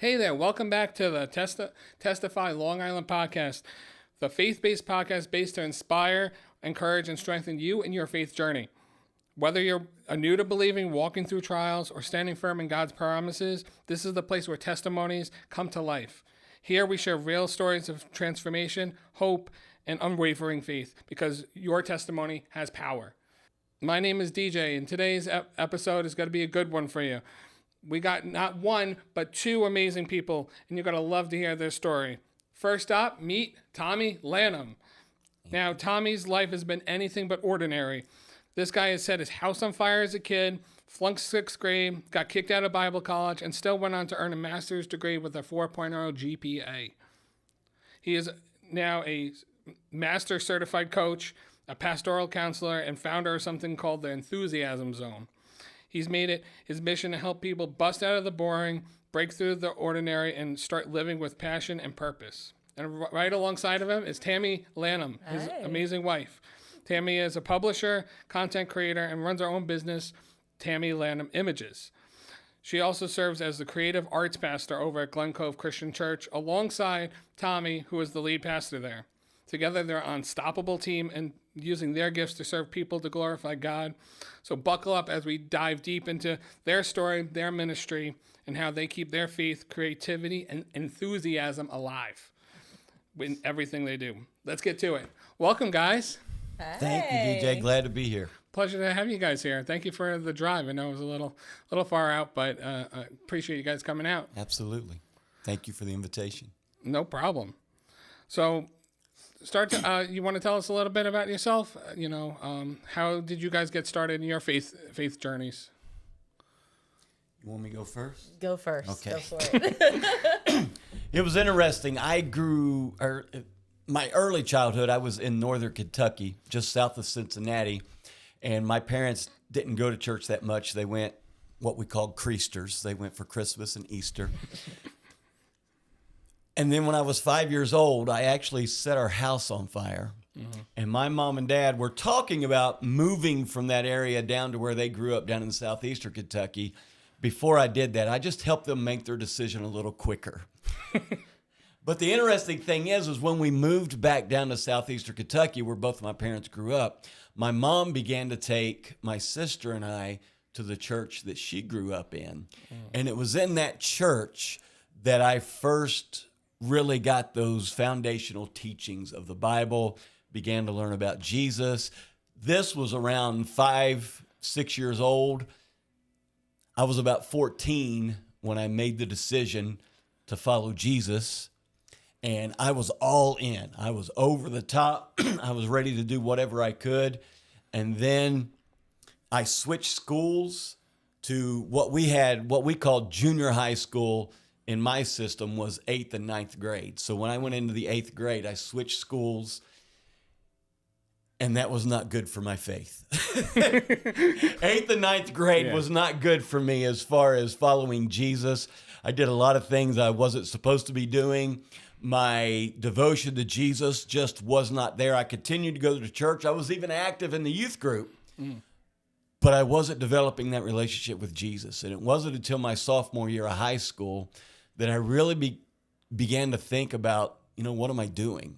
Hey there, welcome back to the Testify Long Island Podcast, the faith-based podcast based to inspire, encourage, and strengthen you in your faith journey. Whether you're new to believing, walking through trials, or standing firm in God's promises, this is the place where testimonies come to life. Here we share real stories of transformation, hope, and unwavering faith because your testimony has power. My name is DJ, and today's episode is going to be a good one for you. We got not one, but two amazing people, and you're going to love to hear their story. First up, meet Tommy Lanham. Now, Tommy's life has been anything but ordinary. This guy has set his house on fire as a kid, flunked 6th grade, got kicked out of Bible college, and still went on to earn a master's degree with a 4.0 GPA. He is now a master certified coach, a pastoral counselor, and founder of something called the Enthusiasm Zone. He's made it his mission to help people bust out of the boring, break through the ordinary, and start living with passion and purpose. And right alongside of him is Tammy Lanham, his amazing wife. Tammy is a publisher, content creator, and runs her own business, Tammy Lanham Images. She also serves as the creative arts pastor over at Glen Cove Christian Church, alongside Tommy, who is the lead pastor there. Together, they're an unstoppable team and using their gifts to serve people to glorify God. So buckle up as we dive deep into their story, their ministry, and how they keep their faith, creativity, and enthusiasm alive in everything they do. Let's get to it. Welcome, guys. Hey. Thank you, DJ. Glad to be here. Pleasure to have you guys here. Thank you for the drive. I know it was a little far out, but I appreciate you guys coming out. Absolutely. Thank you for the invitation. No problem. So, you want to tell us a little bit about yourself? How did you guys get started in your faith journeys? You want me to go first? Go first. Okay. Go for it. It was interesting. My early childhood, I was in northern Kentucky, just south of Cincinnati, and my parents didn't go to church that much. They went what we called Creasters. They went for Christmas and Easter. And then when I was 5 years old, I actually set our house on fire. Mm-hmm. And my mom and dad were talking about moving from that area down to where they grew up down in southeastern Kentucky. Before I did that, I just helped them make their decision a little quicker. But the interesting thing is when we moved back down to southeastern Kentucky, where both of my parents grew up, my mom began to take my sister and I to the church that she grew up in. Mm. And it was in that church that I first really got those foundational teachings of the Bible, began to learn about Jesus. This was around 5, 6 years old. I was about 14 when I made the decision to follow Jesus, and I was all in. I was over the top. I was ready to do whatever I could, and then I switched schools to what we called junior high school. In my system was 8th and 9th grade. So when I went into the 8th grade, I switched schools, and that was not good for my faith. 8th and 9th grade was not good for me as far as following Jesus. I did a lot of things I wasn't supposed to be doing. My devotion to Jesus just was not there. I continued to go to church. I was even active in the youth group. But I wasn't developing that relationship with Jesus. And it wasn't until my sophomore year of high school that I really began to think about, what am I doing?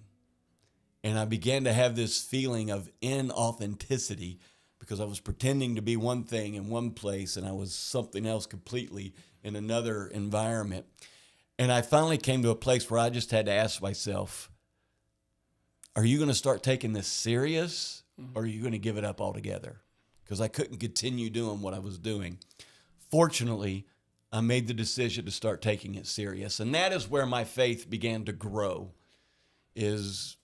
And I began to have this feeling of inauthenticity because I was pretending to be one thing in one place and I was something else completely in another environment. And I finally came to a place where I just had to ask myself, are you going to start taking this serious or are you going to give it up altogether? Because I couldn't continue doing what I was doing. Fortunately, I made the decision to start taking it serious. And that is where my faith began to grow, is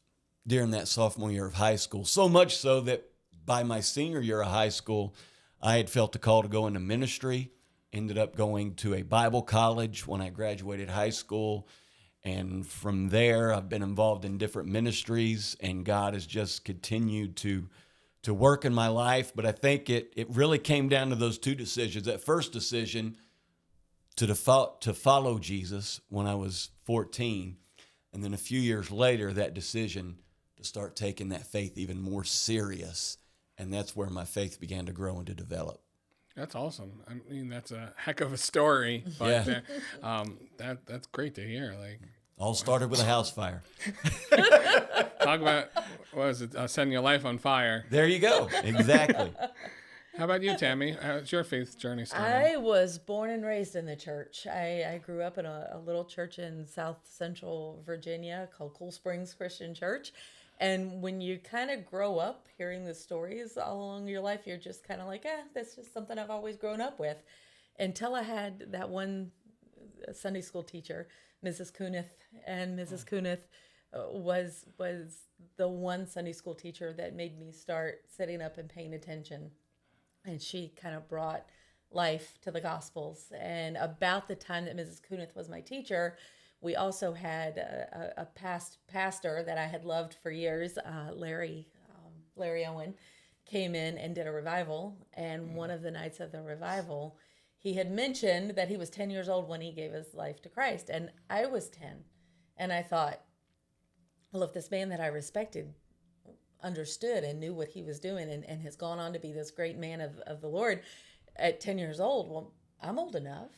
during that sophomore year of high school. So much so that by my senior year of high school, I had felt the call to go into ministry, ended up going to a Bible college when I graduated high school. And from there, I've been involved in different ministries, and God has just continued to work in my life. But I think it really came down to those two decisions. That first decision to follow Jesus when I was 14, and then a few years later, that decision to start taking that faith even more serious. And that's where my faith began to grow and to develop. That's awesome. I mean, that's a heck of a story. But that's great to hear. Like, all started with a house fire. talk about, what was it, setting your life on fire. There you go. Exactly. How about you, Tammy? How's your faith journey started? I was born and raised in the church. I grew up in a little church in South Central Virginia called Cool Springs Christian Church. And when you kind of grow up hearing the stories all along your life, you're just kind of like, that's just something I've always grown up with. Until I had that one Sunday school teacher, Mrs. Kunith. And Mrs. Kunith was the one Sunday school teacher that made me start sitting up and paying attention. And she kind of brought life to the Gospels. And about the time that Mrs. Kunith was my teacher, we also had a past pastor that I had loved for years, Larry Owen, came in and did a revival. And one of the nights of the revival, he had mentioned that he was 10 years old when he gave his life to Christ. And I was 10. And I thought, well, if this man that I respected understood and knew what he was doing and has gone on to be this great man of the Lord at 10 years old, well, I'm old enough.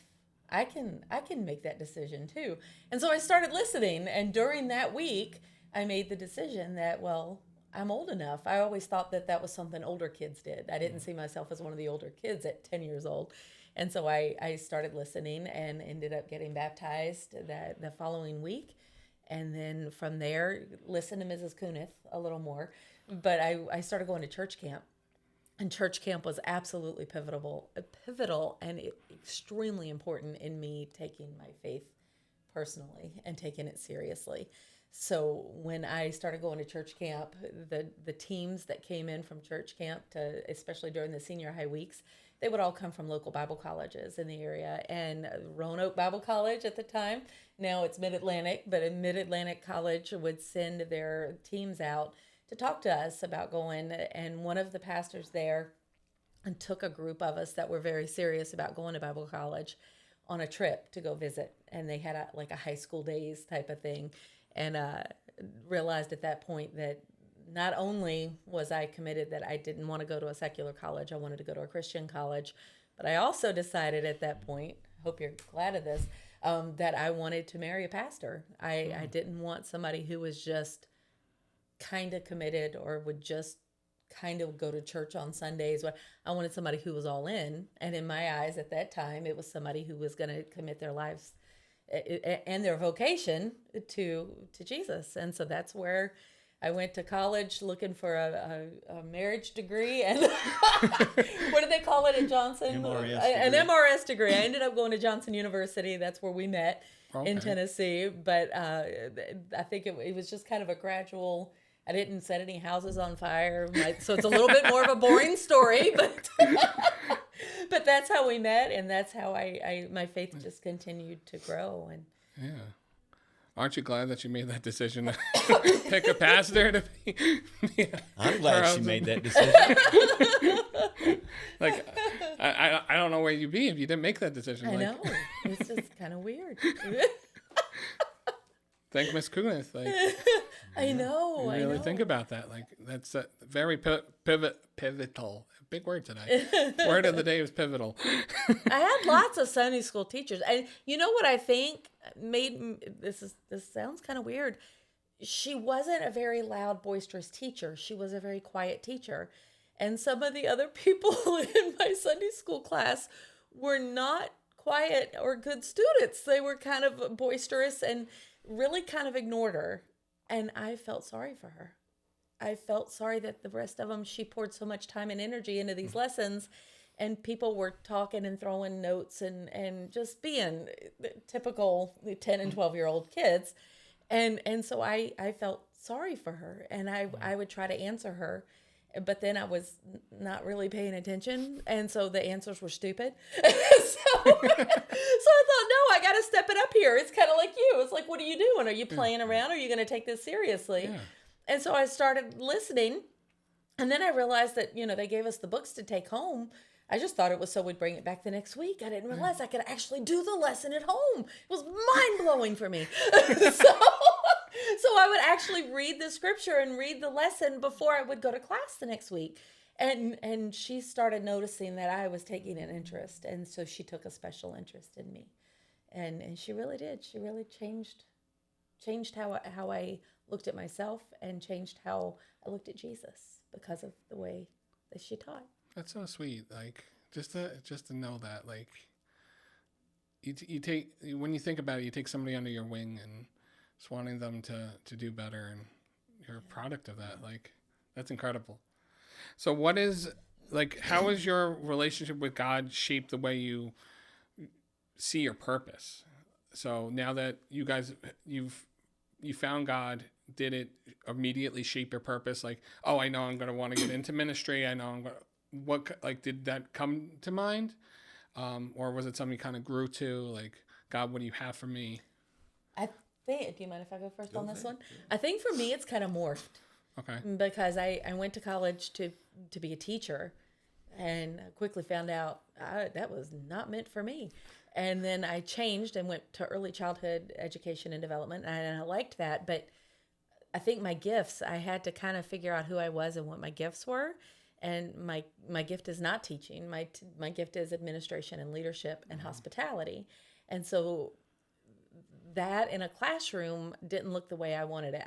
I can make that decision too. And so I started listening. And during that week, I made the decision that, well, I'm old enough. I always thought that was something older kids did. I didn't see myself as one of the older kids at 10 years old. And so I started listening and ended up getting baptized the following week. And then from there, listened to Mrs. Kunith a little more. But I started going to church camp. And church camp was absolutely pivotal and extremely important in me taking my faith personally and taking it seriously. So when I started going to church camp, the teams that came in from church camp, especially during the senior high weeks, they would all come from local Bible colleges in the area. And Roanoke Bible College at the time, now it's Mid-Atlantic, but a Mid-Atlantic College would send their teams out to talk to us about going. And one of the pastors there took a group of us that were very serious about going to Bible college on a trip to go visit. And they had a high school days type of thing. And realized at that point that not only was I committed that I didn't want to go to a secular college, I wanted to go to a Christian college, but I also decided at that point, hope you're glad of this, that I wanted to marry a pastor. I didn't want somebody who was just kind of committed or would just kind of go to church on Sundays. I wanted somebody who was all in. And in my eyes at that time, it was somebody who was going to commit their lives and their vocation to Jesus. And so that's where I went to college looking for a marriage degree and what do they call it at Johnson? An MRS degree. I ended up going to Johnson University. That's where we met in Tennessee. But I think it was just kind of a gradual. I didn't set any houses on fire. So it's a little bit more of a boring story, but that's how we met, and that's how my faith just continued to grow. And yeah, aren't you glad that you made that decision to pick a pastor to be? I'm glad she made that decision. Like, I don't know where you'd be if you didn't make that decision. I know, it's just kind of weird. Thank Miss Kunith. Like, I know. Really think about that. Like, that's very pivotal. Big word today. Word of the day was pivotal. I had lots of Sunday school teachers, and you know what I think made this sounds kind of weird. She wasn't a very loud, boisterous teacher. She was a very quiet teacher, and some of the other people in my Sunday school class were not quiet or good students. They were kind of boisterous and really kind of ignored her. And I felt sorry for her. I felt sorry that the rest of them, she poured so much time and energy into these lessons, and people were talking and throwing notes and just being typical 10 and 12-year-old kids. And so I felt sorry for her, and I would try to answer her, but then I was not really paying attention, and so the answers were stupid. So I thought, no, I got to step it up here. It's kind of like you. It's like, what are you doing? Are you playing around? Or are you going to take this seriously? Yeah. And so I started listening, and then I realized that, they gave us the books to take home. I just thought it was so we'd bring it back the next week. I didn't realize I could actually do the lesson at home. It was mind-blowing for me. So I would actually read the scripture and read the lesson before I would go to class the next week. And she started noticing that I was taking an interest, and so she took a special interest in me, and she really did. She really changed how I looked at myself, and changed how I looked at Jesus because of the way that she taught. That's so sweet. Like just to know that, like you take, when you think about it, you take somebody under your wing and just wanting them to do better, and you're a product of that. Like that's incredible. So what is, like, how is your relationship with God shaped the way you see your purpose? So now that you guys, you found God, did it immediately shape your purpose? Like, oh, I know I'm going to want to get into ministry. I know I'm going to, did that come to mind? Or was it something you kind of grew to? Like, God, what do you have for me? I think, do you mind if I go first on this one? I think for me, it's kind of morphed. Okay. Because I went to college to be a teacher, and I quickly found out that was not meant for me. And then I changed and went to early childhood education and development, and I liked that. But I think my gifts, I had to kind of figure out who I was and what my gifts were. And my gift is not teaching. My gift is administration and leadership and hospitality. And so that in a classroom didn't look the way I wanted it.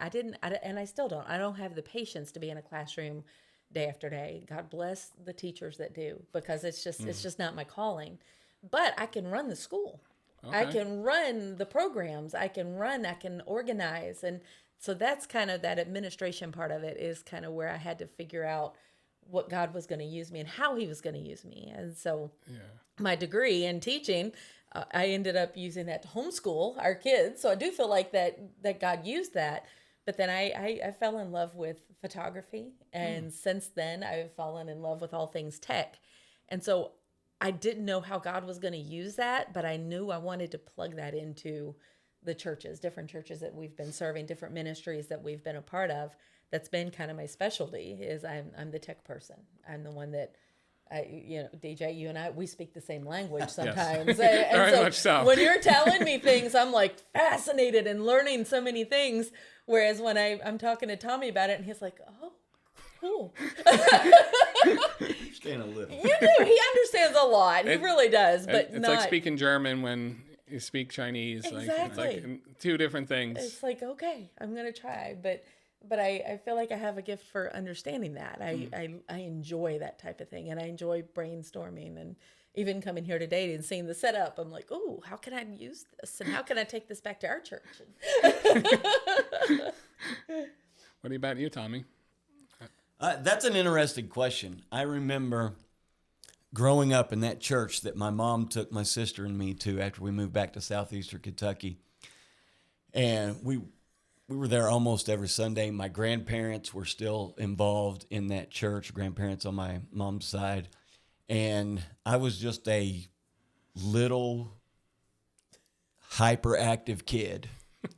And I still don't. I don't have the patience to be in a classroom day after day. God bless the teachers that do, because it's just not my calling. But I can run the school. Okay. I can run the programs. I can organize. And so that's kind of, that administration part of it is kind of where I had to figure out what God was going to use me and how he was going to use me. And so my degree in teaching, I ended up using that to homeschool our kids. So I do feel like that God used that. But then I fell in love with photography. And since then, I've fallen in love with all things tech. And so I didn't know how God was going to use that, but I knew I wanted to plug that into the churches, different churches that we've been serving, different ministries that we've been a part of. That's been kind of my specialty, is I'm the tech person. I'm the one that, DJ, you and I, we speak the same language sometimes. Yes. And Very much so. When you're telling me things, I'm like fascinated and learning so many things. Whereas when I'm talking to Tommy about it, and he's like, oh, cool. You understand a little. You do. He understands a lot. He really does. But it's like speaking German when you speak Chinese. Exactly. Like, it's like two different things. It's like, okay, I'm going to try. But I feel like I have a gift for understanding that. I enjoy that type of thing, and I enjoy brainstorming, and even coming here today and seeing the setup. I'm like, oh, how can I use this, and how can I take this back to our church? What about you, Tommy? That's an interesting question. I remember growing up in that church that my mom took my sister and me to after we moved back to southeastern Kentucky, and we were there almost every Sunday. My grandparents were still involved in that church, grandparents on my mom's side. And I was just a little hyperactive kid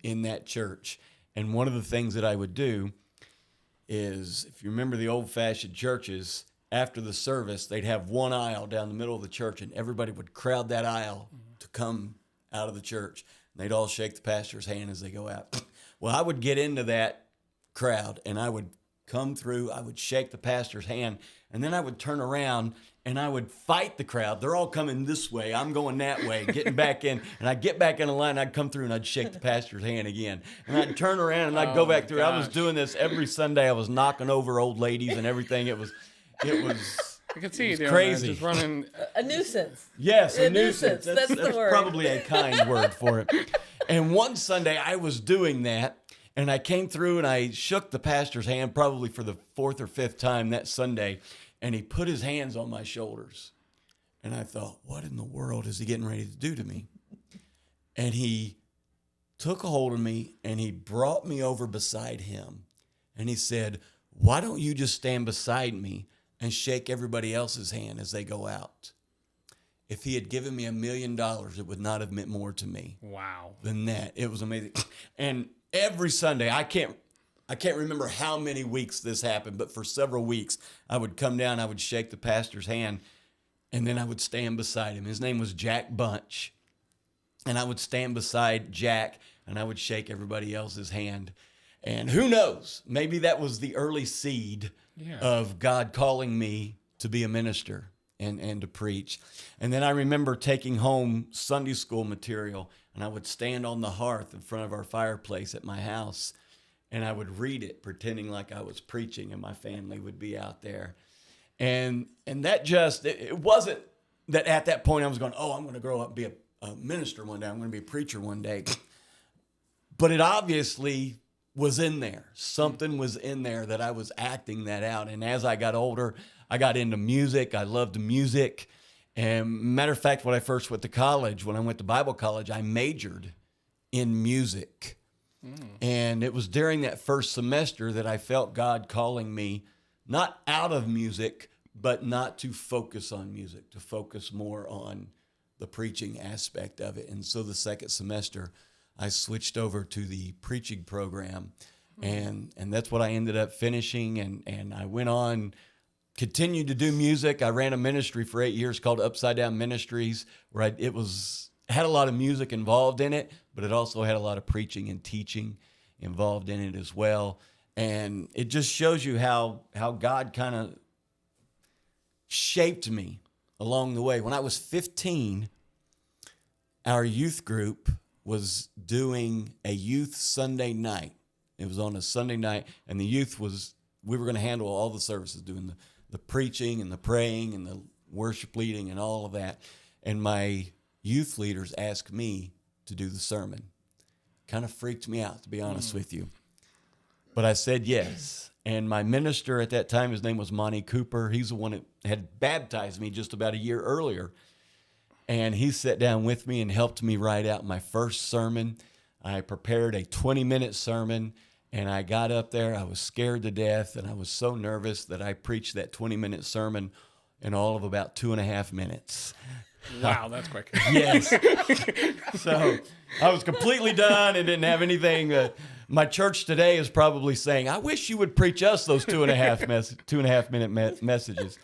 in that church. And one of the things that I would do is, if you remember the old-fashioned churches, after the service, they'd have one aisle down the middle of the church, and everybody would crowd that aisle to come out of the church. And they'd all shake the pastor's hand as they go out. Well, I would get into that crowd, and I would come through, I would shake the pastor's hand, and then I would turn around and I would fight the crowd. They're all coming this way, I'm going that way, getting back in, and I'd get back in the line, I'd come through and I'd shake the pastor's hand again. And I'd turn around and I'd go back through. Gosh. I was doing this every Sunday. I was knocking over old ladies and everything. It was I can see you doing crazy. That, just running. A nuisance. Yes, a nuisance. That's the word. Probably a kind word for it. And one Sunday I was doing that, and I came through and I shook the pastor's hand probably for the fourth or fifth time that Sunday, and he put his hands on my shoulders. And I thought, what in the world is he getting ready to do to me? And he took a hold of me and he brought me over beside him. And he said, why don't you just stand beside me and shake everybody else's hand as they go out? If he had given me $1 million, it would not have meant more to me. Wow. Than that. It was amazing. And every Sunday, I can't remember how many weeks this happened, but for several weeks, I would come down, I would shake the pastor's hand, and then I would stand beside him. His name was Jack Bunch. And I would stand beside Jack, and I would shake everybody else's hand. And who knows, maybe that was the early seed of God calling me to be a minister and to preach. And then I remember taking home Sunday school material, and I would stand on the hearth in front of our fireplace at my house, and I would read it, pretending like I was preaching, and my family would be out there. And that just, it wasn't that at that point I was going, oh, I'm going to grow up and be a minister one day. I'm going to be a preacher one day. But it obviously was in there. Something was in there that I was acting that out. And as I got older, I got into music. I loved music. And matter of fact, when I first went to college, when I went to Bible college, I majored in music. And it was during that first semester that I felt God calling me, not out of music, but not to focus on music, to focus more on the preaching aspect of it. And so the second semester, I switched over to the preaching program, and that's what I ended up finishing. And I went on, continued to do music. I ran a ministry for 8 years called Upside Down Ministries, where it had a lot of music involved in it, but it also had a lot of preaching and teaching involved in it as well. And it just shows you how God kind of shaped me along the way. When I was 15, our youth group was doing a youth Sunday night. It was on a Sunday night, and we were going to handle all the services, doing the preaching and the praying and the worship leading and all of that. And my youth leaders asked me to do the sermon. Kind of freaked me out, to be honest with you. But I said yes. And my minister at that time, his name was Monty Cooper. He's the one that had baptized me just about a year earlier. And he sat down with me and helped me write out my first sermon. I prepared a 20-minute sermon, and I got up there. I was scared to death, and I was so nervous that I preached that 20-minute sermon in all of about 2.5 minutes. Wow, that's quick. Yes. So I was completely done and didn't have anything. My church today is probably saying, I wish you would preach us those 2.5 minute messages.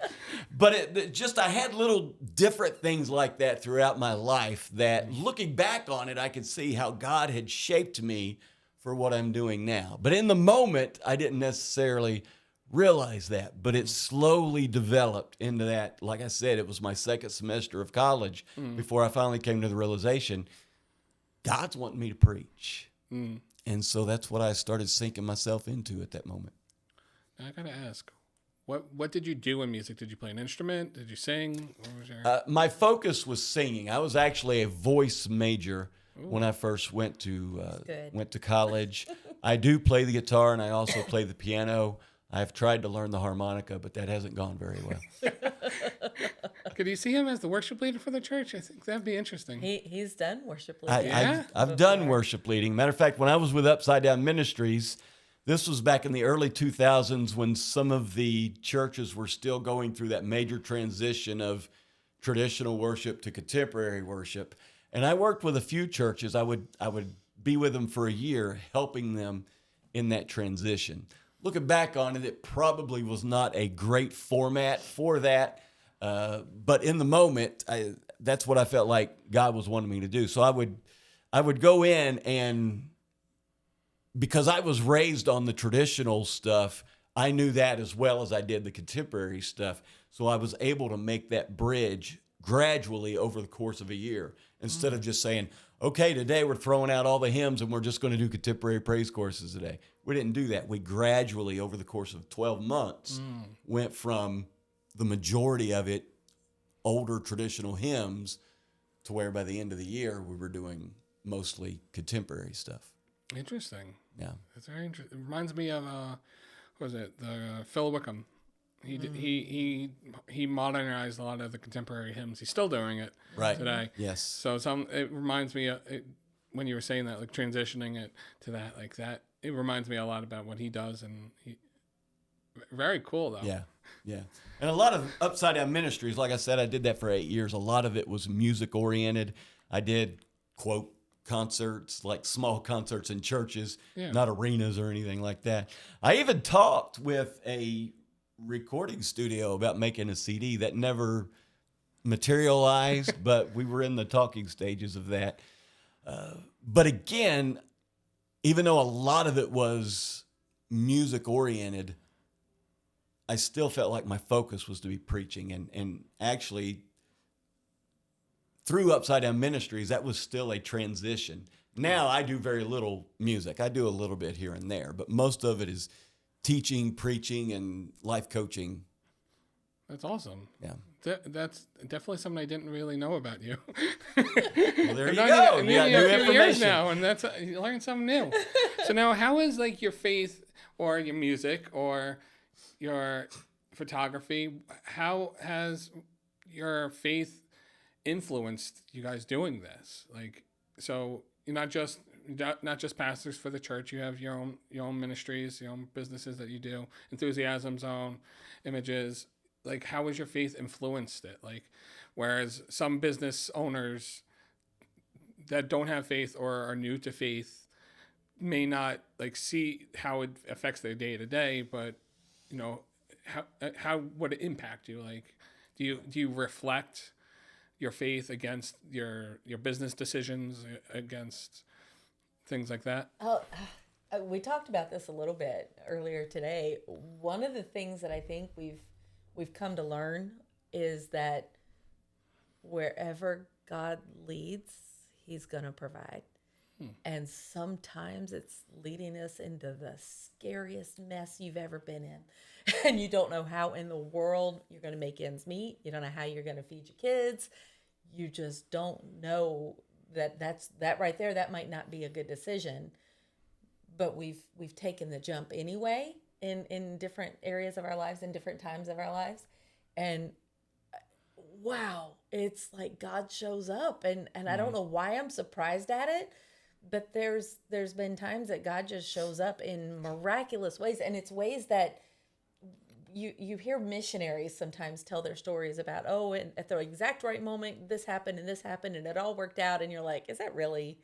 But I had little different things like that throughout my life that, looking back on it, I could see how God had shaped me for what I'm doing now. But in the moment, I didn't necessarily realize that, but it slowly developed into that. Like I said, it was my second semester of college before I finally came to the realization, God's wanting me to preach. And so that's what I started sinking myself into at that moment. I got to ask, what did you do in music? Did you play an instrument? Did you sing? What was my focus was singing. I was actually a voice major when I first went to college. I do play the guitar, and I also play the piano. I've tried to learn the harmonica, but that hasn't gone very well. Could you see him as the worship leader for the church? I think that'd be interesting. He's done worship leading. I've done worship leading. Matter of fact, when I was with Upside Down Ministries, this was back in the early 2000s when some of the churches were still going through that major transition of traditional worship to contemporary worship. And I worked with a few churches. I would be with them for a year, helping them in that transition. Looking back on it, it probably was not a great format for that. But in the moment, that's what I felt like God was wanting me to do. So I would go in, and because I was raised on the traditional stuff, I knew that as well as I did the contemporary stuff. So I was able to make that bridge gradually over the course of a year, instead of just saying, okay, today we're throwing out all the hymns and we're just going to do contemporary praise choruses today. We didn't do that. We gradually, over the course of 12 months, went from the majority of it older traditional hymns to where by the end of the year we were doing mostly contemporary stuff. Interesting. Yeah. That's very interesting. It reminds me of, what was it? Phil Wickham. He modernized a lot of the contemporary hymns. He's still doing it today. Yes. So it reminds me when you were saying that, like transitioning it to that, like that, it reminds me a lot about what he does, and very cool though. Yeah. Yeah. And a lot of Upside Down Ministries, like I said, I did that for 8 years. A lot of it was music oriented. I did, quote, concerts, like small concerts in churches, not arenas or anything like that. I even talked with a recording studio about making a CD that never materialized, but we were in the talking stages of that. But again, even though a lot of it was music oriented, I still felt like my focus was to be preaching. And actually, through Upside Down Ministries, that was still a transition. Now I do very little music. I do a little bit here and there, but most of it is teaching, preaching, and life coaching. That's awesome. Yeah. That's definitely something I didn't really know about you. Well, there you go. You You got got new a few years information. now, and that's you learned something new. So now, how is like your faith or your music or your photography? How has your faith influenced you guys doing this? Like, so you're not just pastors for the church. You have your own ministries, your own businesses that you do. Enthusiasm Zone, Images. Like, how has your faith influenced it? Like, whereas some business owners that don't have faith or are new to faith may not like see how it affects their day to day, but you know, how would it impact you? Like, do you reflect your faith against your business decisions, against things like that? We talked about this a little bit earlier today. One of the things that I think we've come to learn is that wherever God leads, he's going to provide. And sometimes it's leading us into the scariest mess you've ever been in. And you don't know how in the world you're going to make ends meet. You don't know how you're going to feed your kids. You just don't know that right there, that might not be a good decision. But we've taken the jump anyway in different areas of our lives, in different times of our lives. And wow, it's like God shows up. And I don't know why I'm surprised at it, but there's been times that God just shows up in miraculous ways. And it's ways that you hear missionaries sometimes tell their stories about, and at the exact right moment, this happened and it all worked out. And you're like, is that really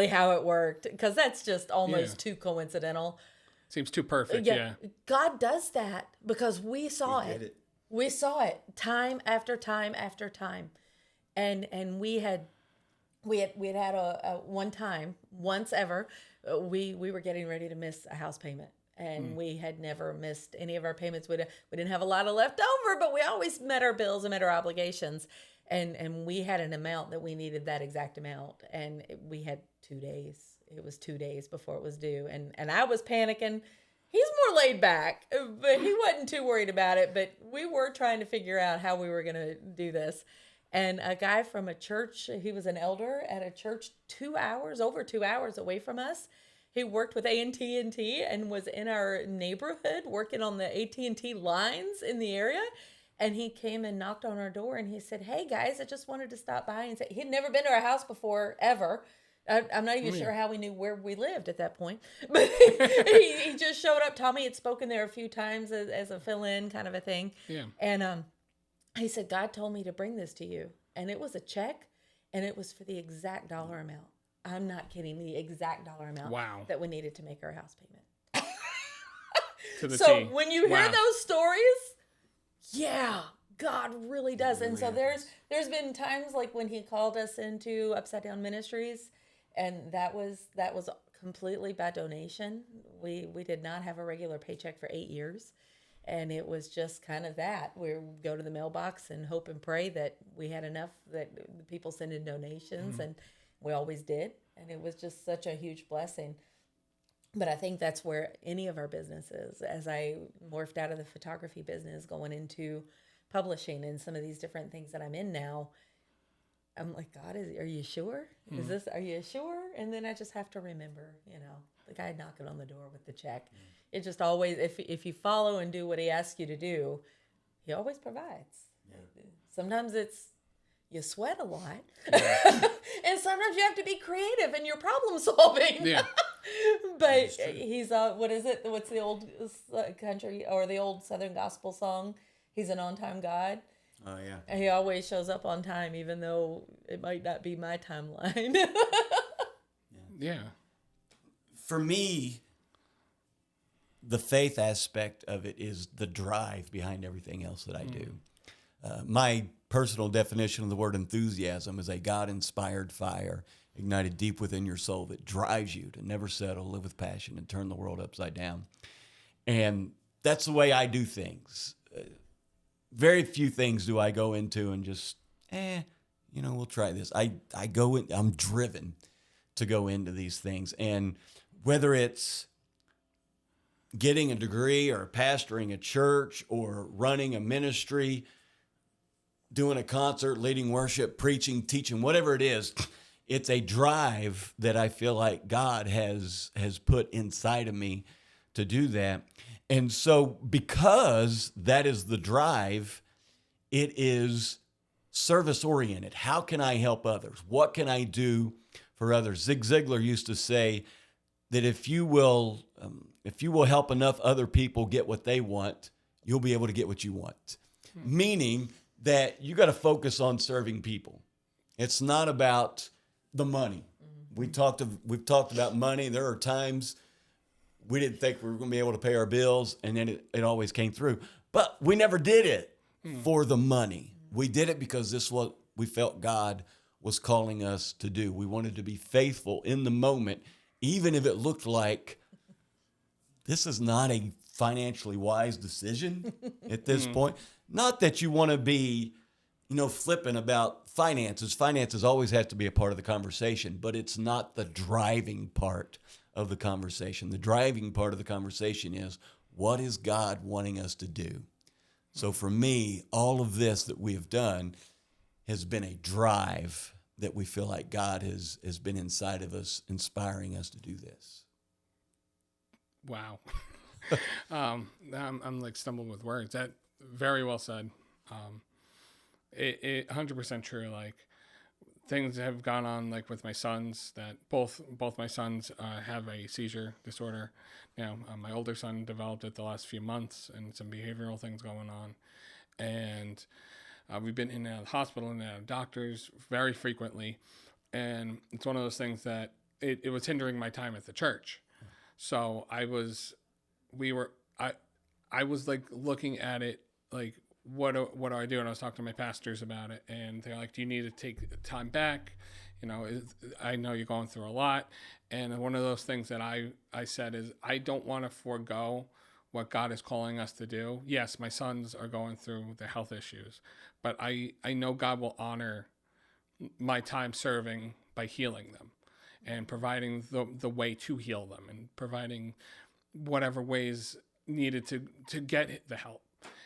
how it worked? Because that's just almost too coincidental. Seems too perfect. Yeah. God does that because we saw it. We saw it time after time after time. And we had a one time, once ever, we were getting ready to miss a house payment. And we had never missed any of our payments. We didn't have a lot of left over, but we always met our bills and met our obligations. And we had an amount that we needed that exact amount. And we had 2 days. It was 2 days before it was due. And I was panicking. He's more laid back, but he wasn't too worried about it. But we were trying to figure out how we were going to do this. And a guy from a church, he was an elder at a church over 2 hours away from us. He worked with AT&T and was in our neighborhood working on the AT&T lines in the area. And he came and knocked on our door and he said, "Hey guys, I just wanted to stop by." And say he'd never been to our house before, ever. I'm not even sure how we knew where we lived at that point. But he just showed up. Tommy had spoken there a few times as a fill-in kind of a thing. Yeah. And he said, "God told me to bring this to you." And it was a check and it was for the exact dollar amount. I'm not kidding. The exact dollar amount that we needed to make our house payment. So when you hear those stories, God really does. And so there's been times like when he called us into Upside Down Ministries, and that was completely by donation. We did not have a regular paycheck for 8 years. And it was just kind of that. We would go to the mailbox and hope and pray that we had enough that the people send in donations, and we always did. And it was just such a huge blessing. But I think that's where any of our businesses, as I morphed out of the photography business, going into publishing and some of these different things that I'm in now, I'm like, God, are you sure? Are you sure? And then I just have to remember, the guy knocking on the door with the check. It just always, if you follow and do what he asks you to do, he always provides. Yeah. Sometimes you sweat a lot. Yeah. And sometimes you have to be creative in your problem solving. Yeah. But he's, what is it? What's the old country or the old Southern gospel song? He's an on-time God. Oh, yeah. And he always shows up on time, even though it might not be my timeline. Yeah. For me, the faith aspect of it is the drive behind everything else that I do. My personal definition of the word enthusiasm is a God-inspired fire ignited deep within your soul that drives you to never settle, live with passion, and turn the world upside down. And that's the way I do things. Very few things do I go into and just, we'll try this. I go in, I'm driven to go into these things. And whether it's getting a degree or pastoring a church or running a ministry, doing a concert, leading worship, preaching, teaching, whatever it is, it's a drive that I feel like God has put inside of me to do that. And so because that is the drive, it is service oriented. How can I help others? What can I do for others? Zig Ziglar used to say that if you will help enough other people get what they want, you'll be able to get what you want. Meaning that you got to focus on serving people. It's not about the money. We've talked about money. There are times we didn't think we were going to be able to pay our bills, and then it always came through. But we never did it for the money. We did it because this is what we felt God was calling us to do. We wanted to be faithful in the moment, even if it looked like this is not a financially wise decision at this point. Not that you want to be, flippant about finances. Finances always has to be a part of the conversation, but it's not the driving part of the conversation. The driving part of the conversation is, what is God wanting us to do? So for me, all of this that we have done has been a drive that we feel like God has been inside of us, inspiring us to do this. Wow. I'm like stumbling with words. That very well said. It 100% true. Like, things have gone on, like with my sons, that both my sons have a seizure disorder. Now, my older son developed it the last few months, and some behavioral things going on. And we've been in and out of the hospital and out of doctors very frequently. And it's one of those things that it was hindering my time at the church. So I was like looking at it like, what do I do? And I was talking to my pastors about it, and they're like, do you need to take time back? I know you're going through a lot. And one of those things that I said is, I don't want to forego what God is calling us to do. Yes, my sons are going through the health issues, but I know God will honor my time serving by healing them and providing the way to heal them and providing whatever ways needed to get the help.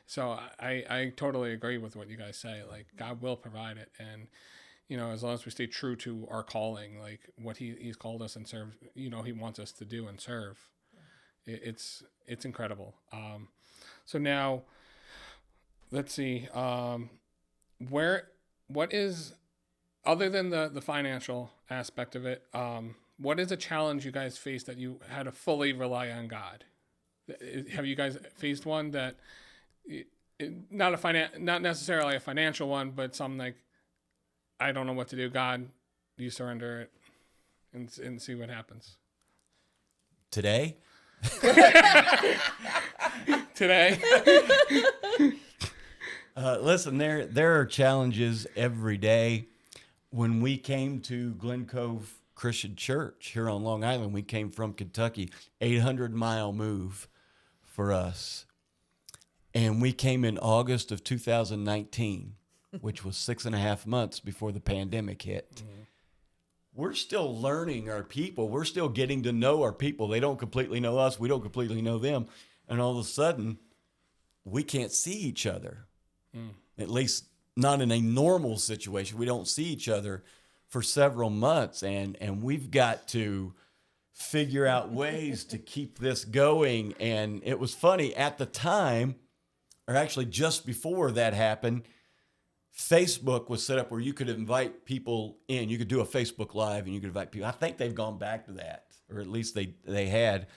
So I totally agree with what you guys say. Like, God will provide it. And, as long as we stay true to our calling, like what he's called us and serve, he wants us to do and serve. It's incredible. So now let's see, what is, other than the financial aspect of it, what is a challenge you guys faced that you had to fully rely on God? Have you guys faced one that, not necessarily a financial one, but something like, I don't know what to do, God, you surrender it and see what happens? Today? Today? Listen, there are challenges every day. When we came to Glen Cove Christian Church here on Long Island, we came from Kentucky, 800-mile move for us. And we came in August of 2019, which was 6.5 months before the pandemic hit. Mm-hmm. We're still learning our people. We're still getting to know our people. They don't completely know us. We don't completely know them. And all of a sudden, we can't see each other. At least not in a normal situation. We don't see each other for several months. And we've got to figure out ways to keep this going. And it was funny, at the time, or actually just before that happened, Facebook was set up where you could invite people in. You could do a Facebook Live and you could invite people. I think they've gone back to that, or at least they had.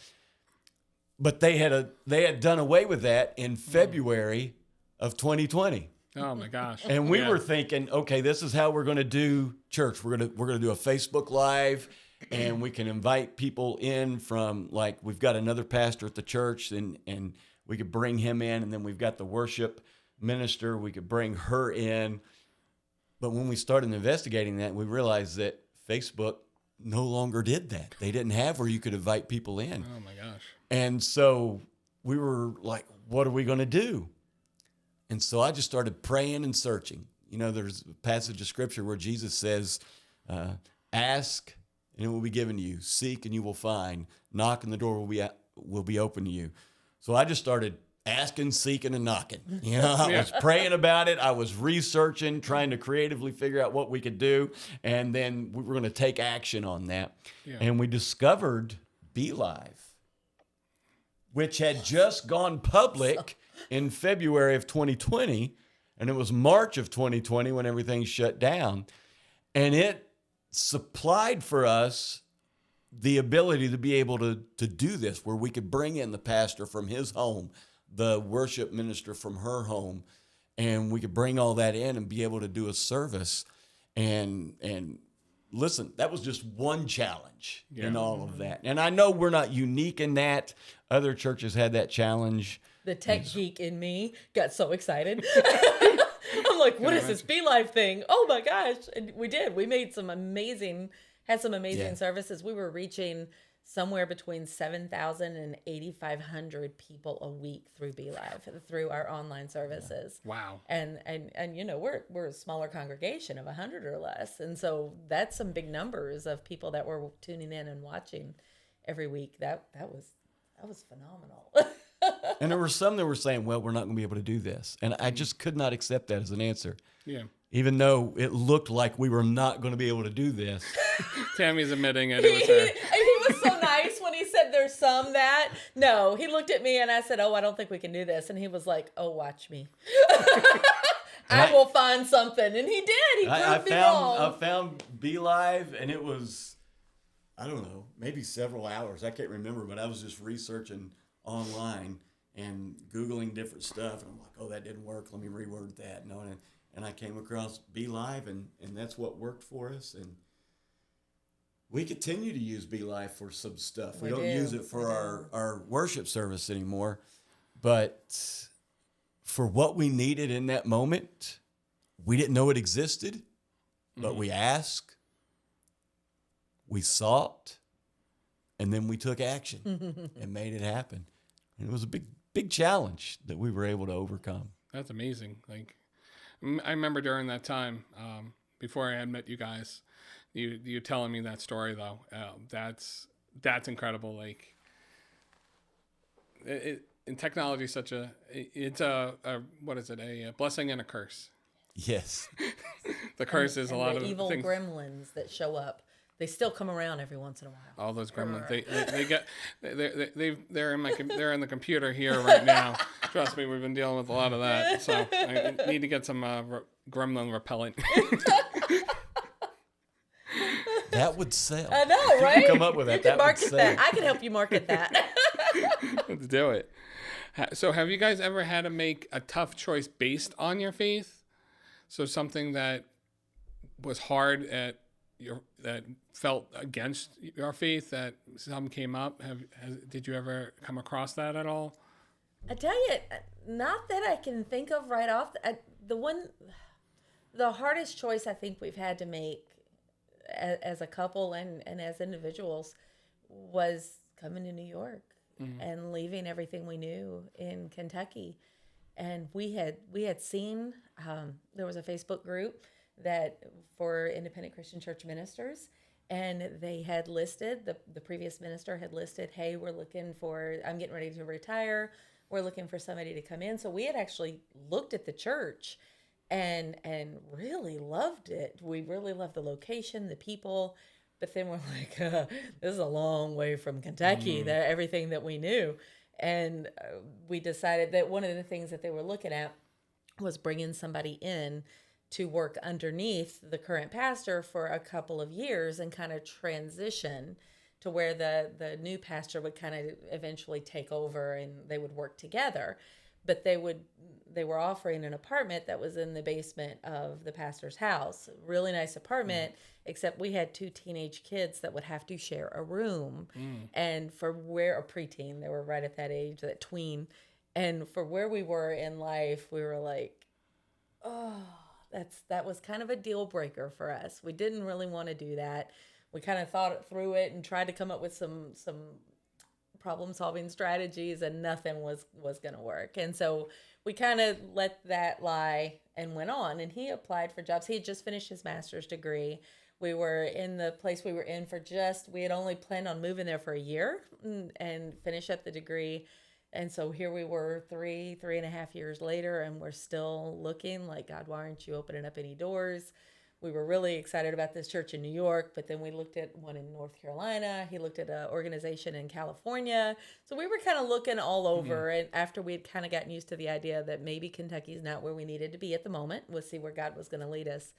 But they had done away with that in February of 2020. Oh my gosh. And we were thinking, okay, this is how we're going to do church. We're going to do a Facebook Live, and we can invite people in from, like, we've got another pastor at the church, and we could bring him in, and then we've got the worship minister. We could bring her in. But when we started investigating that, we realized that Facebook no longer did that. They didn't have where you could invite people in. Oh my gosh. And so we were like, what are we going to do? And so I just started praying and searching. There's a passage of scripture where Jesus says, ask and it will be given to you. Seek and you will find. Knock and the door will be open to you. So I just started asking, seeking, and knocking. I was praying about it. I was researching, trying to creatively figure out what we could do. And then we were going to take action on that. Yeah. And we discovered Be Live, which had just gone public in February of 2020. And it was March of 2020 when everything shut down. And it supplied for us the ability to be able to do this, where we could bring in the pastor from his home, the worship minister from her home, and we could bring all that in and be able to do a service. And listen, that was just one challenge in all of that. And I know we're not unique in that. Other churches had that challenge. The tech geek in me got so excited. I'm like, what is this Be Live thing? Oh my gosh. And we did. We made some amazing services. We were reaching somewhere between 7,000 and 8,500 people a week through Be Live, through our online services. Yeah. Wow. And we're a smaller congregation of 100 or less. And so that's some big numbers of people that were tuning in and watching every week. That was phenomenal. And there were some that were saying, well, we're not going to be able to do this. And I just could not accept that as an answer. Yeah. Even though it looked like we were not going to be able to do this. Tammy's admitting it. It was her. He was so nice when he said there's some that. No, he looked at me and I said, oh, I don't think we can do this. And he was like, oh, watch me. I will find something. And he did. He proved me wrong. I found Be Live, and it was, I don't know, maybe several hours. I can't remember, but I was just researching online and Googling different stuff. And I'm like, oh, that didn't work. Let me reword that. And I came across Be Live, and that's what worked for us. And we continue to use Be Live for some stuff. We don't use it for our worship service anymore. But for what we needed in that moment, we didn't know it existed, but we asked, we sought, and then we took action and made it happen. And it was a big challenge that we were able to overcome. That's amazing. Like, I remember during that time, before I had met you guys, you telling me that story though. That's incredible. Like, and technology is such a what is it? A blessing and a curse. Yes. The curse is a lot of evil things. Gremlins that show up. They still come around every once in a while. All those gremlins, they're in the computer here right now. Trust me, we've been dealing with a lot of that. So I need to get some gremlin repellent. That would sell. I know, right? You can come up with that. You can market that. I can help you market that. Let's do it. So have you guys ever had to make a tough choice based on your faith? So something that was hard that felt against your faith, that some came up. Did you ever come across that at all? I tell you, not that I can think of right off. The hardest choice I think we've had to make as a couple and as individuals was coming to New York and leaving everything we knew in Kentucky. And we had seen, there was a Facebook group that for independent Christian church ministers, and they had listed, the previous minister had listed, hey, I'm getting ready to retire. We're looking for somebody to come in. So we had actually looked at the church and really loved it. We really loved the location, the people, but then we're like, this is a long way from Kentucky, everything that we knew. And we decided that one of the things that they were looking at was bringing somebody in to work underneath the current pastor for a couple of years and kind of transition to where the new pastor would kind of eventually take over and they would work together. But they were offering an apartment that was in the basement of the pastor's house. Really nice apartment, except we had 2 teenage kids that would have to share a room. And for a preteen, they were right at that age, that tween. And for where we were in life, we were like, oh, that was kind of a deal breaker for us. We didn't really want to do that. We kind of thought through it and tried to come up with some problem solving strategies, and nothing was going to work. And so we kind of let that lie and went on. And he applied for jobs. He had just finished his master's degree. We were in the place we were in for we had only planned on moving there for a year and finish up the degree. And so here we were 3.5 years later, and we're still looking like, God, why aren't you opening up any doors? We were really excited about this church in New York, but then we looked at one in North Carolina. He looked at an organization in California. So we were kind of looking all over. And after we had kind of gotten used to the idea that maybe Kentucky's not where we needed to be at the moment, we'll see where God was going to lead us.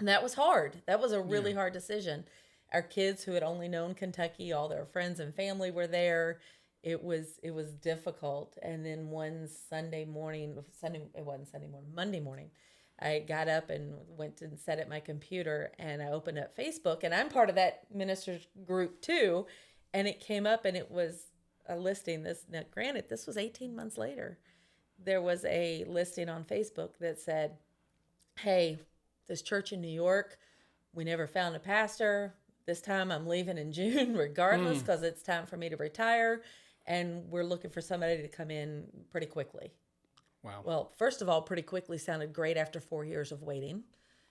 And that was hard. That was a really hard decision. Our kids who had only known Kentucky, all their friends and family were there. It was difficult. And then one Monday morning, I got up and went and sat at my computer, and I opened up Facebook, and I'm part of that ministers group too. And it came up, and it was a listing. Now, granted, this was 18 months later. There was a listing on Facebook that said, hey, this church in New York, we never found a pastor. This time I'm leaving in June regardless, because it's time for me to retire. And we're looking for somebody to come in pretty quickly. Wow. Well, first of all, pretty quickly sounded great after 4 years of waiting,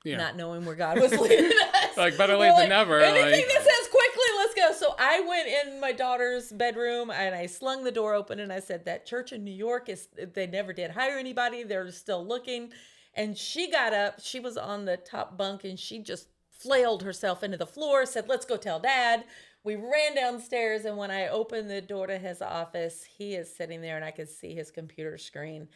not knowing where God was leading us. Like, better late than never. Anything that says quickly, let's go. So I went in my daughter's bedroom, and I slung the door open, and I said, that church in New York, they never did hire anybody. They're still looking. And she got up. She was on the top bunk, and she just flailed herself into the floor, said, let's go tell Dad. We ran downstairs, and when I opened the door to his office, he is sitting there, and I could see his computer screen.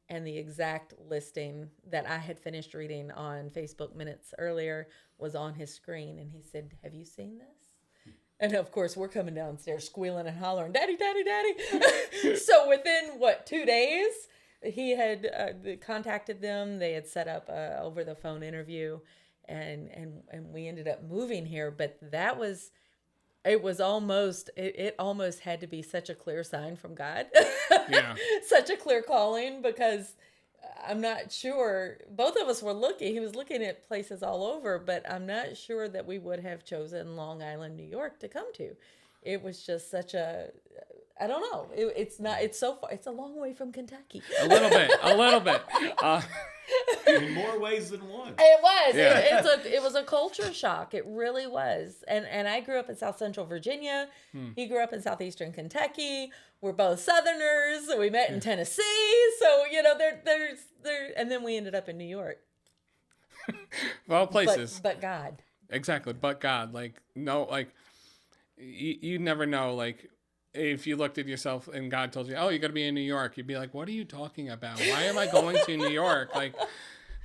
And the exact listing that I had finished reading on Facebook minutes earlier was on his screen. And he said, have you seen this? And of course, we're coming downstairs squealing and hollering, Daddy, Daddy, Daddy. So within, 2 days, he had contacted them. They had set up a over the phone interview, and we ended up moving here. But it almost had to be such a clear sign from God. Yeah. Such a clear calling, because I'm not sure, both of us were looking. He was looking at places all over, but I'm not sure that we would have chosen Long Island, New York to come to. It was just such I don't know. It's so far. It's a long way from Kentucky. A little bit. In more ways than one. It was. Yeah. It was a culture shock. It really was. And I grew up in South Central Virginia. He grew up in Southeastern Kentucky. We're both Southerners. We met in Tennessee. So, there's and then we ended up in New York. Of all places. But God. Exactly. But God. You never know, if you looked at yourself and God told you, oh, you're going to be in New York, you'd be like, what are you talking about? Why am I going to New York?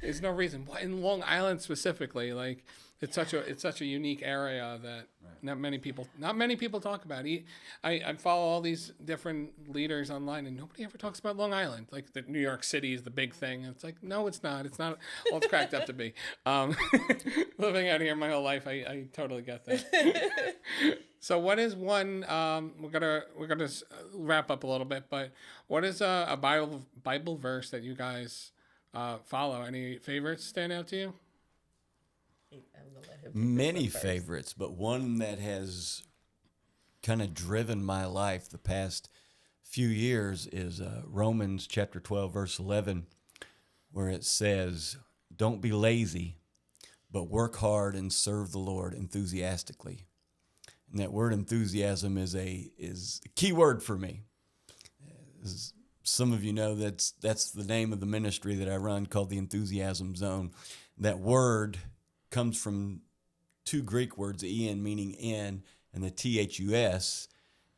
There's no reason. In Long Island specifically, it's such a unique area that not many people talk about. I follow all these different leaders online, and nobody ever talks about Long Island. That New York City is the big thing. It's no, it's not. It's not all it's cracked up to be. Living out here my whole life, I totally get that. So what is one? We're gonna wrap up a little bit, but what is a Bible verse that you guys follow? Any favorites stand out to you? Many favorites, but one that has kind of driven my life the past few years is Romans chapter 12, verse 11, where it says, "Don't be lazy, but work hard and serve the Lord enthusiastically." And that word enthusiasm is a key word for me. As some of you know, that's the name of the ministry that I run, called the Enthusiasm Zone. That word comes from two Greek words, en meaning in, and the thus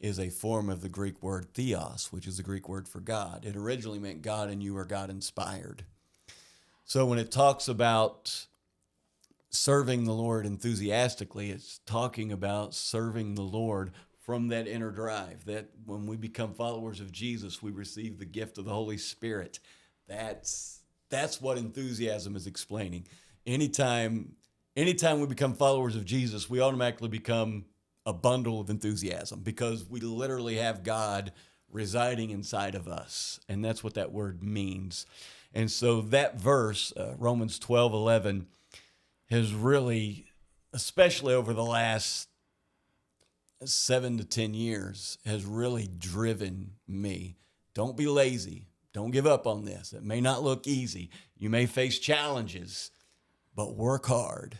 is a form of the Greek word theos, which is the Greek word for God. It originally meant God and you are God inspired. So when it talks about serving the Lord enthusiastically, it's talking about serving the Lord from that inner drive, that when we become followers of Jesus, we receive the gift of the Holy Spirit. That's what enthusiasm is explaining. Anytime we become followers of Jesus, we automatically become a bundle of enthusiasm, because we literally have God residing inside of us. And that's what that word means. And so that verse, Romans 12:11, has really, especially over the last 7 to 10 years has really driven me. Don't be lazy. Don't give up on this. It may not look easy. You may face challenges, but work hard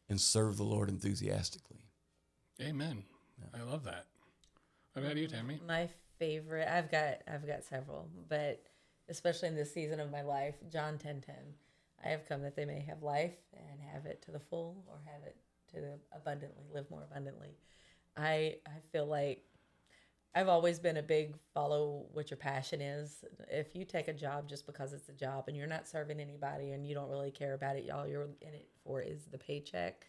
and serve the Lord enthusiastically. Amen. I love that. What about you, Tammy? My favorite, I've got several, but especially in this season of my life, John 10:10. I have come that they may have life and have it to the full, or have it to the abundantly, live more abundantly. I feel like I've always been a big follow what your passion is. If you take a job just because it's a job and you're not serving anybody and you don't really care about it, all you're in it for is the paycheck,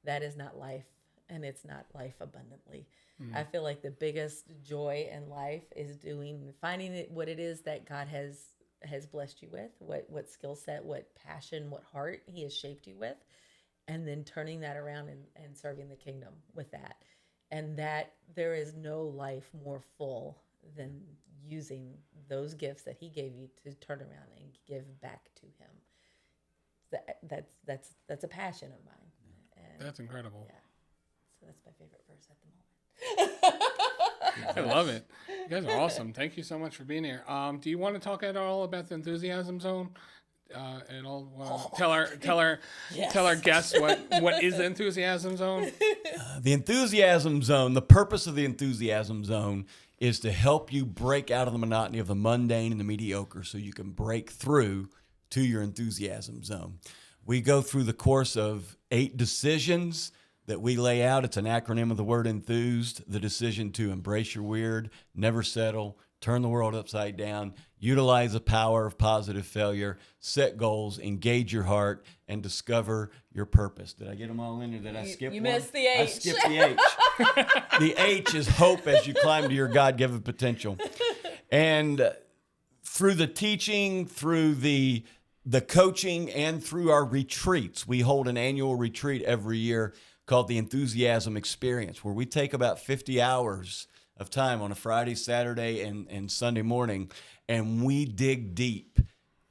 that is not life, and it's not life abundantly. I feel like the biggest joy in life is finding what it is that God has blessed you with, what skill set, what passion, what heart he has shaped you with, and then turning that around and serving the kingdom with that. And that there is no life more full than using those gifts that he gave you to turn around and give back to him. That's a passion of mine. And That's incredible. yeah. So that's my favorite verse at the moment. I love it. You guys are awesome. Thank you so much for being here. Do you want to talk at all about the Enthusiasm Zone? At all? Tell our guests what is the Enthusiasm Zone? The Enthusiasm Zone, the purpose of the Enthusiasm Zone is to help you break out of the monotony of the mundane and the mediocre so you can break through to your enthusiasm zone. We go through the course of 8 decisions that we lay out. It's an acronym of the word enthused, the decision to embrace your weird, never settle, turn the world upside down, utilize the power of positive failure, set goals, engage your heart, and discover your purpose. Did I get them all in, or did I skip one? You missed the H. I skipped the H. The H is hope as you climb to your God-given potential. And through the teaching, through the coaching, and through our retreats, we hold an annual retreat every year called the Enthusiasm Experience, where we take about 50 hours of time on a Friday, Saturday, and Sunday morning, and we dig deep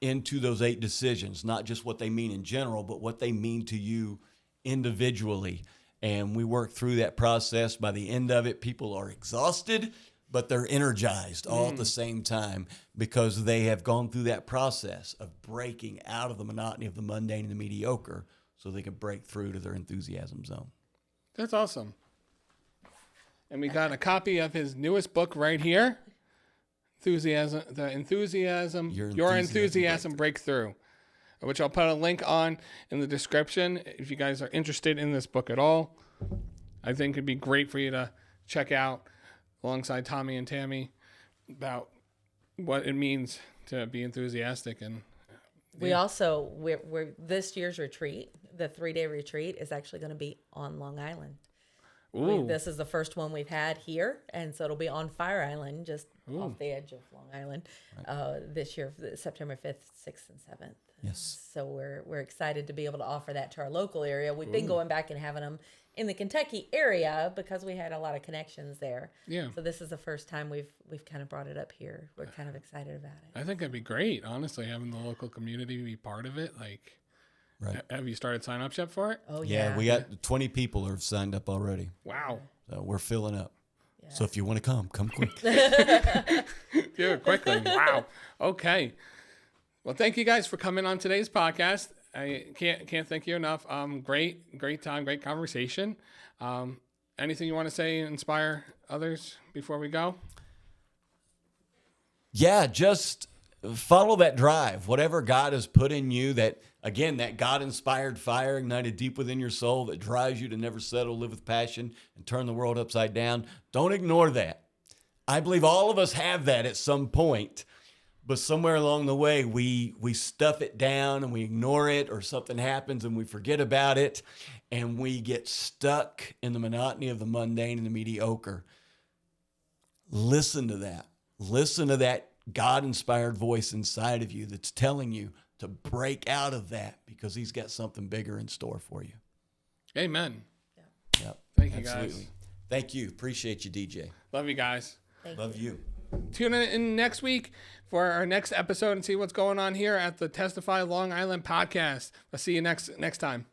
into those 8 decisions, not just what they mean in general, but what they mean to you individually. And we work through that process. By the end of it, people are exhausted, but they're energized all at the same time because they have gone through that process of breaking out of the monotony of the mundane and the mediocre so they can break through to their enthusiasm zone. That's awesome. And we got a copy of his newest book right here, Your Enthusiasm Breakthrough, which I'll put a link on in the description if you guys are interested in this book at all. I think it'd be great for you to check out alongside Tommy and Tammy about what it means to be enthusiastic. And we also, we're this year's retreat, the 3-day retreat, is actually going to be on Long Island. This is the first one we've had here, and so it'll be on Fire Island, just off the edge of Long Island, this year, September 5th, 6th, and 7th. Yes. So we're excited to be able to offer that to our local area. We've been going back and having them in the Kentucky area because we had a lot of connections there. Yeah. So this is the first time we've kind of brought it up here. We're kind of excited about it. I think that'd be great, honestly, having the local community be part of it. Like, Right. Have you started sign-up yet for it? Oh, Yeah, we got 20 people who have signed up already. Wow. So we're filling up. Yeah. So if you want to come quick. Do it quickly. Wow. Okay. Well, thank you guys for coming on today's podcast. I can't thank you enough. Great time, great conversation. Anything you want to say, inspire others before we go? Yeah, just follow that drive. Whatever God has put in you, that God-inspired fire ignited deep within your soul that drives you to never settle, live with passion, and turn the world upside down. Don't ignore that. I believe all of us have that at some point, but somewhere along the way, we stuff it down and we ignore it, or something happens and we forget about it, and we get stuck in the monotony of the mundane and the mediocre. Listen to that. Listen to that God-inspired voice inside of you that's telling you to break out of that, because he's got something bigger in store for you. Amen. Yep. Thank you, Absolutely. guys. Thank you. Appreciate you, DJ. Love you guys. Love you. Tune in next week for our next episode and see what's going on here at the Testify Long Island Podcast. I'll see you next time.